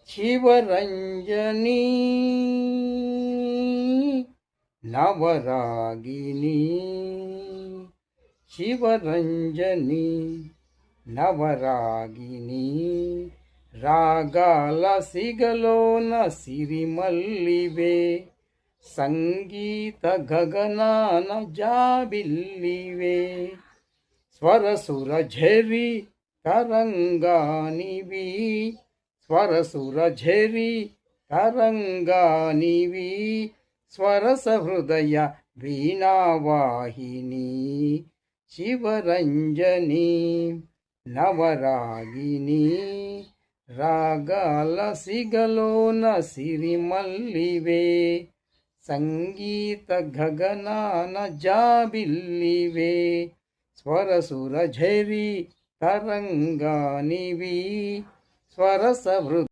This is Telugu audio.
శివరంజని నవరాగిని శివరంజని నవరాగిని రాగాల సిగలోన సిరిమల్లివే సంగీత గగనాన జాబిల్లివే స్వరసుర ఝరి తరంగానివి స్వరసుర ఝరి తరంగానివి స్వరస హృదయ వీణావాహిని శివరంజని నవరాగిని రాగాల సిగలోన సిరిమల్లివే సంగీత గగనాన జాబిల్లివే స్వరసుర ఝరి తరంగానివి స్వరస